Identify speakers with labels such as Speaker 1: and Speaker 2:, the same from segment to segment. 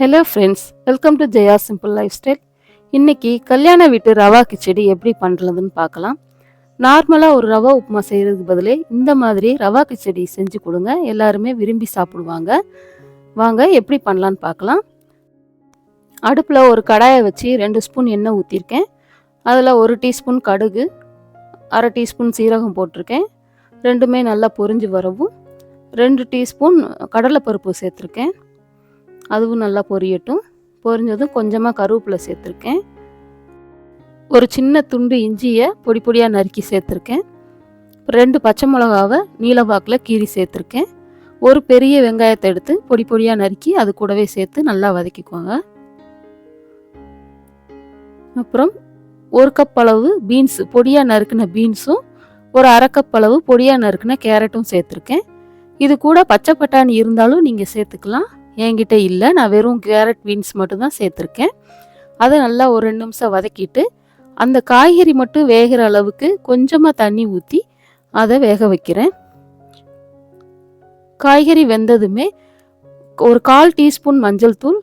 Speaker 1: Hello friends, welcome to Jaya simple life style. இன்றைக்கி கல்யாண வீட்டு ரவா கிச்சடி எப்படி பண்ணுறதுன்னு பார்க்கலாம். நார்மலாக ஒரு ரவா உப்புமா செய்கிறதுக்கு பதிலே இந்த மாதிரி ரவா கிச்சடி செஞ்சு கொடுங்க, எல்லாருமே விரும்பி சாப்பிடுவாங்க. வாங்க எப்படி பண்ணலான்னு பார்க்கலாம். அடுப்பில் ஒரு கடாயை வச்சு 2 ஸ்பூன் எண்ணெய் ஊற்றிருக்கேன். அதில் 1 டீஸ்பூன் கடுகு, 1/2 டீஸ்பூன் சீரகம் போட்டிருக்கேன். ரெண்டுமே நல்லா பொரிஞ்சு வரவும் 2 டீஸ்பூன் கடலைப்பருப்பு சேர்த்துருக்கேன். அதுவும் நல்லா பொரியட்டும். பொரிஞ்சதும் கொஞ்சமாக கருவேப்பிலை சேர்த்துருக்கேன். ஒரு சின்ன துண்டு இஞ்சியை பொடி பொடியாக நறுக்கி சேர்த்துருக்கேன். 2 பச்சை மிளகாவை நீல வாக்கில் கீறி சேர்த்துருக்கேன். ஒரு பெரிய வெங்காயத்தை எடுத்து பொடி பொடியாக நறுக்கி அது கூடவே சேர்த்து நல்லா வதக்கிக்கோங்க. அப்புறம் 1 கப் அளவு பீன்ஸு, பொடியாக நறுக்கின பீன்ஸும், ஒரு 1/2 கப் அளவு பொடியாக நறுக்கின கேரட்டும் சேர்த்துருக்கேன். இது கூட பச்சை பட்டாணி இருந்தாலும் நீங்கள் சேர்த்துக்கலாம். என்கிட்ட இல்லை, நான் வெறும் கேரட் பீன்ஸ் மட்டும்தான் சேர்த்துருக்கேன். அதை நல்லா ஒரு 2 நிமிஷம் வதக்கிட்டு அந்த காய்கறி மட்டும் வேகிற அளவுக்கு கொஞ்சமாக தண்ணி ஊற்றி அதை வேக வைக்கிறேன். காய்கறி வெந்ததுமே ஒரு 1/4 டீஸ்பூன் மஞ்சள் தூள்,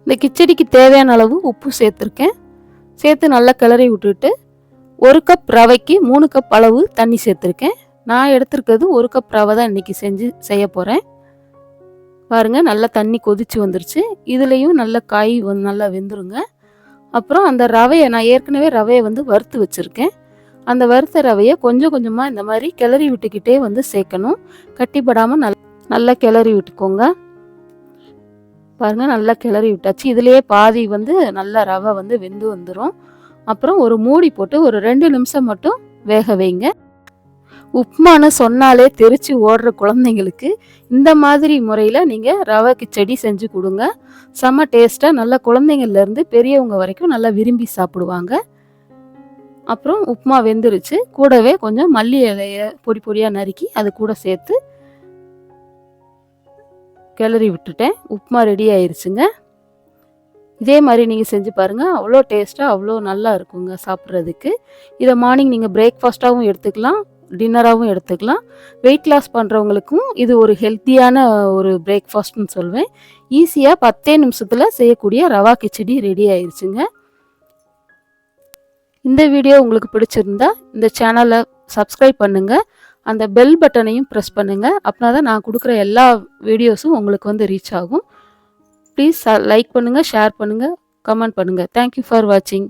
Speaker 1: இந்த கிச்சடிக்கு தேவையான அளவு உப்பு சேர்த்துருக்கேன். சேர்த்து நல்லா கிளறி விட்டுட்டு 1 கப் ரவைக்கு 3 கப் அளவு தண்ணி சேர்த்துருக்கேன். நான் எடுத்துருக்கிறது 1 கப் ரவை தான் இன்றைக்கி செய்ய போகிறேன். பாருங்கள், நல்லா தண்ணி கொதிச்சு வந்துருச்சு. இதுலேயும் நல்ல காய் நல்லா வெந்துருங்க. அப்புறம் அந்த ரவையை, நான் ஏற்கனவே ரவையை வறுத்து வச்சுருக்கேன். அந்த வறுத்த ரவையை கொஞ்சம் கொஞ்சமாக இந்த மாதிரி கிளறி விட்டுக்கிட்டே சேர்க்கணும். கட்டிப்படாமல் நல்லா கிளறி விட்டுக்கோங்க. பாருங்கள், நல்லா கிளறி விட்டாச்சு. இதுலேயே பாதி நல்லா ரவை வெந்து வந்துடும். அப்புறம் ஒரு மூடி போட்டு ஒரு 2 நிமிஷம் மட்டும் வேக வைங்க. உப்புமான்னு சொன்னாலே தெரிச்சு ஓடுற குழந்தைங்களுக்கு இந்த மாதிரி முறையில் நீங்கள் ரவை கிச்சடி செஞ்சு கொடுங்க. செம்ம டேஸ்ட்டாக நல்லா குழந்தைங்கள்லேருந்து பெரியவங்க வரைக்கும் நல்லா விரும்பி சாப்பிடுவாங்க. அப்புறம் உப்புமா வெந்துருச்சு. கூடவே கொஞ்சம் மல்லி இலையை பொடி பொடியாக நறுக்கி அது கூட சேர்த்து கிளறி விட்டுட்டேன். உப்புமா ரெடி ஆயிடுச்சுங்க. இதே மாதிரி நீங்கள் செஞ்சு பாருங்கள். அவ்வளோ டேஸ்ட்டாக அவ்வளோ நல்லா இருக்குங்க சாப்பிட்றதுக்கு. இதை மார்னிங் நீங்கள் பிரேக்ஃபாஸ்ட்டாகவும் எடுத்துக்கலாம், டின்னராகவும் எடுத்துக்கலாம். வெயிட் லாஸ் பண்ணுறவங்களுக்கும் இது ஒரு ஹெல்த்தியான ஒரு பிரேக்ஃபாஸ்ட்னு சொல்வேன். ஈஸியாக 10 நிமிஷத்தில் செய்யக்கூடிய ரவா கிச்சடி ரெடி ஆயிடுச்சுங்க. இந்த வீடியோ உங்களுக்கு பிடிச்சிருந்தா இந்த சேனலை சப்ஸ்கிரைப் பண்ணுங்கள். அந்த பெல் பட்டனையும் ப்ரெஸ் பண்ணுங்கள். அப்படின்னா தான் நான் கொடுக்குற எல்லா வீடியோஸும் உங்களுக்கு ரீச் ஆகும். ப்ளீஸ் லைக் பண்ணுங்கள், ஷேர் பண்ணுங்கள், கமெண்ட் பண்ணுங்கள். தேங்க்யூ ஃபார் வாட்சிங்.